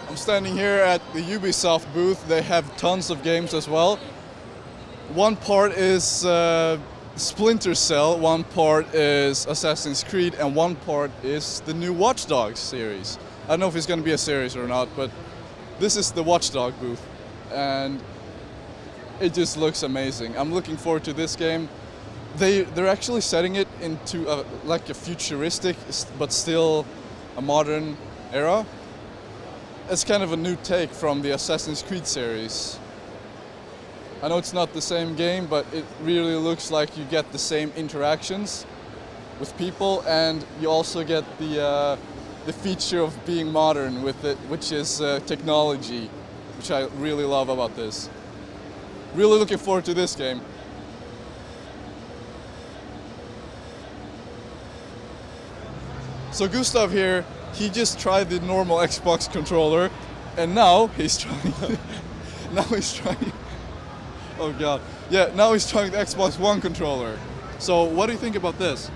I'm standing here at the Ubisoft booth. They have tons of games as well. One part is Splinter Cell, one part is Assassin's Creed, and one part is the new Watch Dogs series. I don't know if it's going to be a series or not, but this is the Watch Dog booth, and it just looks amazing. I'm looking forward to this game. They're actually setting it into like a futuristic, but still a modern era. It's kind of a new take from the Assassin's Creed series. I know it's not the same game, but it really looks like you get the same interactions with people, and you also get the feature of being modern with it, which is technology, which I really love about this. Really looking forward to this game. So Gustaf here, he just tried the normal Xbox controller, and now he's trying. Oh god, yeah. Now he's trying the Xbox One controller. So what do you think about this?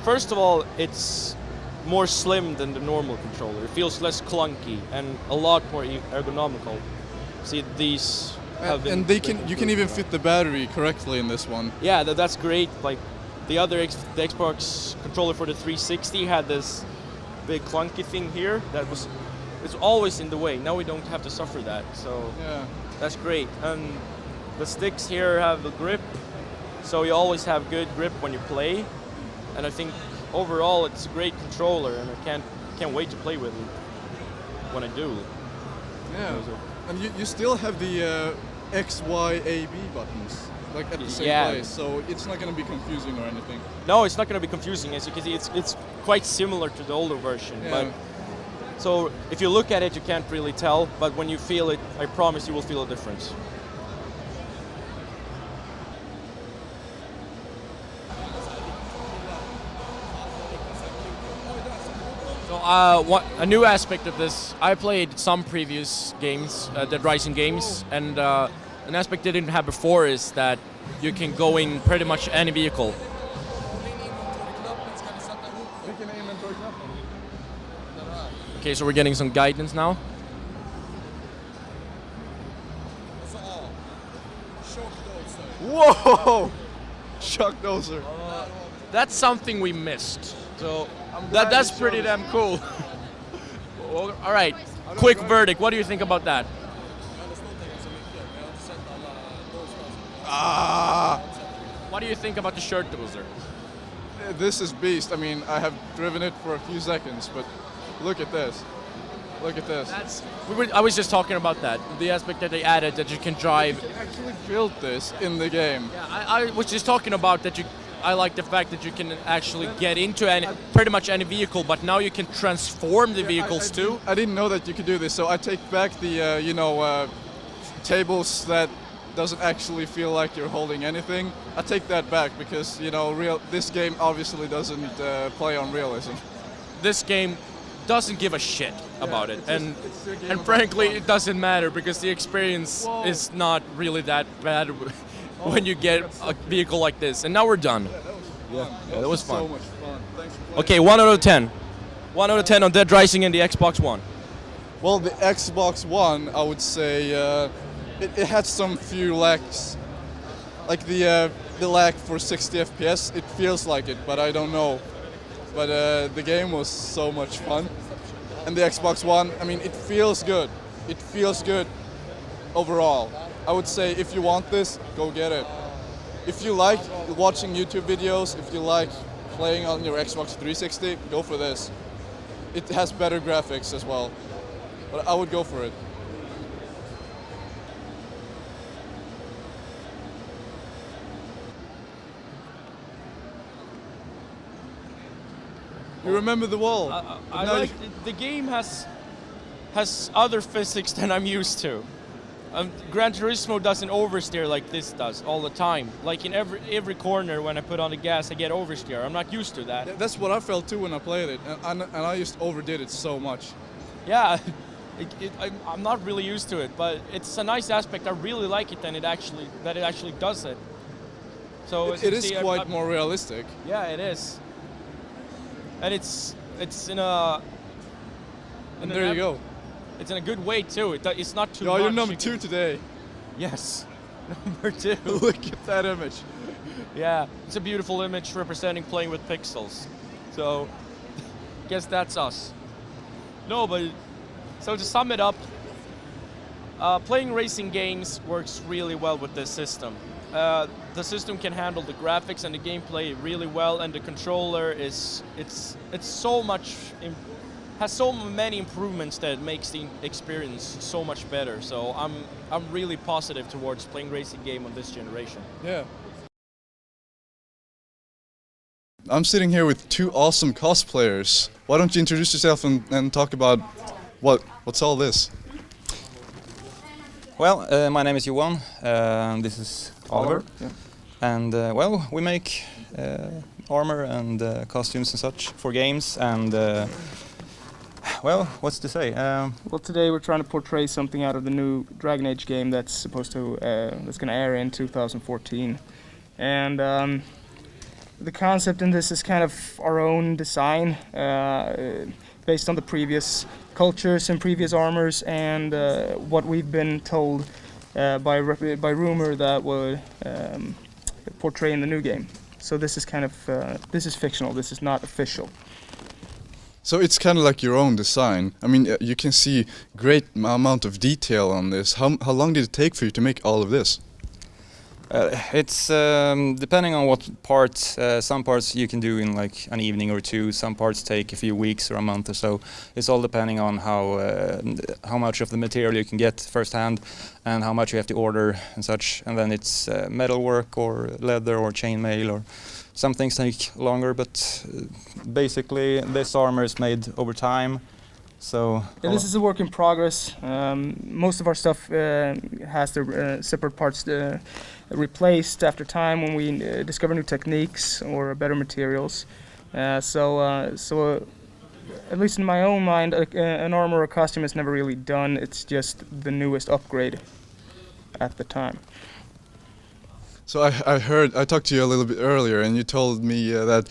First of all, it's more slim than the normal controller. It feels less clunky and a lot more ergonomical. See, these have been. And you can even fit the battery correctly in this one. Yeah, that's great. Like the Xbox controller for the 360 had this big clunky thing here it's always in the way. Now we don't have to suffer that, so yeah, that's great. And the sticks here have a grip, so you always have good grip when you play. And I think overall it's a great controller, and I can't wait to play with it when I do. Yeah, and you still have the X, Y, A, B buttons. Like at the same place, so it's not going to be confusing or anything. No, it's not going to be confusing. As you can see, it's quite similar to the older version. Yeah. But so if you look at it, you can't really tell. But when you feel it, I promise you will feel a difference. So a new aspect of this, I played some previous games, Dead Rising games, and an aspect they didn't have before is that you can go in pretty much any vehicle. Okay, so we're getting some guidance now. Whoa! Shock dozer. That's something we missed. So that's pretty damn cool. All right, quick verdict. What do you think about that? What do you think about the shirt dozer? This is beast. I mean, I have driven it for a few seconds, but look at this. Look at this. I was just talking about that. The aspect that they added that you can drive. You actually built this in the game. Yeah, I was just talking about that I like the fact that you can actually get into pretty much any vehicle, but now you can transform the vehicles too. I didn't know that you could do this, so I take back the tables that doesn't actually feel like you're holding anything. I take that back because this game obviously doesn't play on realism. This game doesn't give a shit about it, and frankly, it doesn't matter because the experience is not really that bad when you get a vehicle like this. And now we're done. Yeah, that was fun. So much fun. Thanks for playing. Okay, 1 out of 10. 1 out of 10 on Dead Rising and the Xbox One. Well, the Xbox One, I would say, it had some few lacks. Like the lag for 60 FPS, it feels like it, but I don't know. But the game was so much fun. And the Xbox One, I mean, it feels good. It feels good overall. I would say if you want this, go get it. If you like watching YouTube videos, if you like playing on your Xbox 360, go for this. It has better graphics as well, but I would go for it. You remember the wall. I like the game has other physics than I'm used to. Gran Turismo doesn't oversteer like this does all the time. Like in every corner when I put on the gas, I get oversteer. I'm not used to that. That's what I felt too when I played it, and I just overdid it so much. Yeah, I'm not really used to it, but it's a nice aspect. I really like it, and it actually does it. So it is quite more realistic. Yeah, it is. And it's in a. And there you go. It's in a good way too. It's not too Yeah, much. you're number 2 today. Yes, number 2. Look at that image. Yeah, it's a beautiful image representing playing with pixels. So, guess that's us. No, but so to sum it up, playing racing games works really well with this system. The system can handle the graphics and the gameplay really well, and the controller it's so much has so many improvements that it makes the experience so much better. So I'm really positive towards playing racing game on this generation. Yeah. I'm sitting here with 2 awesome cosplayers. Why don't you introduce yourself and talk about what's all this? Well, my name is Johan. This is Oliver. Yeah. And well, we make armor and costumes and such for games. And well, what's to say? Well, today we're trying to portray something out of the new Dragon Age game that's going to air in 2014, and the concept in this is kind of our own design, based on the previous cultures and previous armors, and what we've been told by rumor that would portray in the new game. So this is kind of this is fictional. This is not official. So it's kind of like your own design. I mean, you can see great amount of detail on this. How long did it take for you to make all of this? It's depending on what parts. Some parts you can do in like an evening or 2. Some parts take a few weeks or a month or so. It's all depending on how much of the material you can get firsthand, and how much you have to order and such. And then it's metal work or leather or chainmail, or some things take longer. But basically, this armor is made over time. So yeah, this is a work in progress. Most of our stuff has the separate parts replaced after time when we discover new techniques or better materials. So at least in my own mind, an armor or costume is never really done. It's just the newest upgrade at the time. So I talked to you a little bit earlier, and you told me that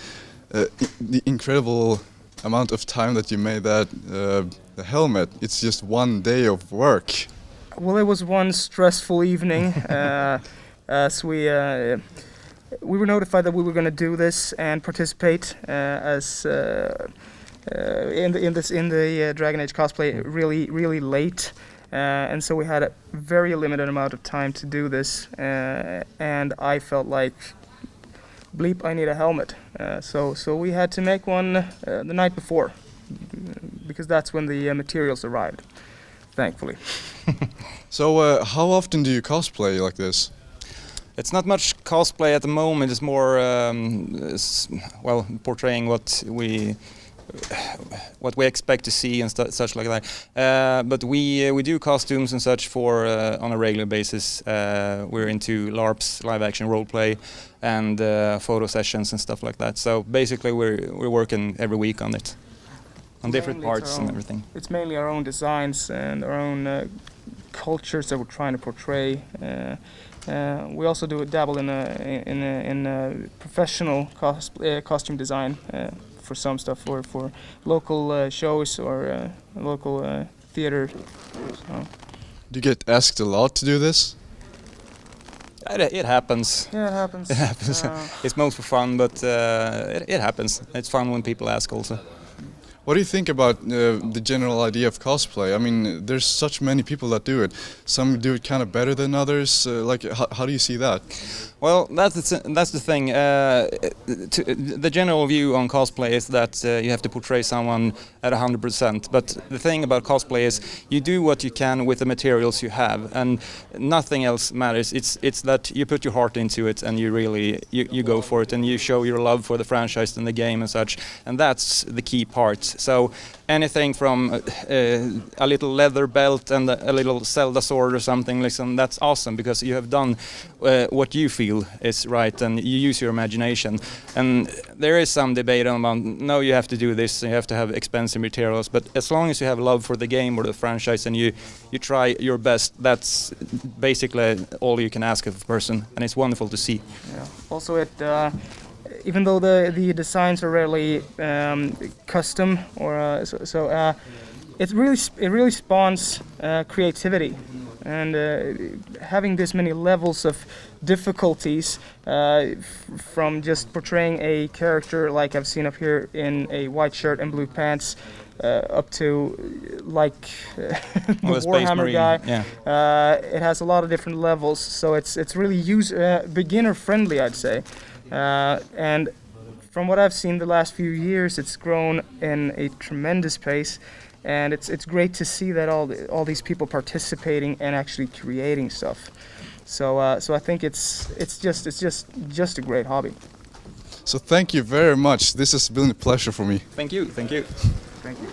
the incredible amount of time that you made that the helmet, it's just 1 day of work. Well, it was one stressful evening. As we were notified that we were going to do this and participate as in the Dragon Age cosplay really late, and so we had a very limited amount of time to do this, and I felt like, bleep, I need a helmet. So we had to make one the night before, because that's when the materials arrived, thankfully. So how often do you cosplay like this? it's not much cosplay at the moment. It's more well, portraying what we expect to see and such like that. But we do costumes and such for on a regular basis. We're into LARPs, live action roleplay, and photo sessions and stuff like that. So basically, we're working every week on it, on different parts and everything. It's mainly our own designs and our own cultures that we're trying to portray. We also dabble in professional costume design. For some stuff, or for local shows or local theater. So. Do you get asked a lot to do this? It happens. Yeah, it happens. It happens. It's most for fun, but it happens. It's fun when people ask also. What do you think about the general idea of cosplay? I mean, there's such many people that do it. Some do it kind of better than others. How do you see that? Well, that's the thing. The general view on cosplay is that you have to portray someone at 100%. But the thing about cosplay is you do what you can with the materials you have, and nothing else matters. It's that you put your heart into it and you really you go for it, and you show your love for the franchise and the game and such. And that's the key part. So anything from a little leather belt and a little Zelda sword or something, listen, that's awesome, because you have done what you feel is right, and you use your imagination. And there is some debate about, no, you have to do this, you have to have expensive materials, but as long as you have love for the game or the franchise and you try your best, that's basically all you can ask of a person, and it's wonderful to see. Yeah. Also, even though the designs are rarely custom, or it really spawns creativity, and having this many levels of difficulties from just portraying a character like I've seen up here in a white shirt and blue pants up to like the Warhammer guy. Yeah. It has a lot of different levels, so it's really beginner friendly, I'd say. And from what I've seen the last few years, it's grown in a tremendous pace, and it's great to see that all these people participating and actually creating stuff. So I think it's just a great hobby. So thank you very much. This has been a pleasure for me. Thank you. Thank you. Thank you.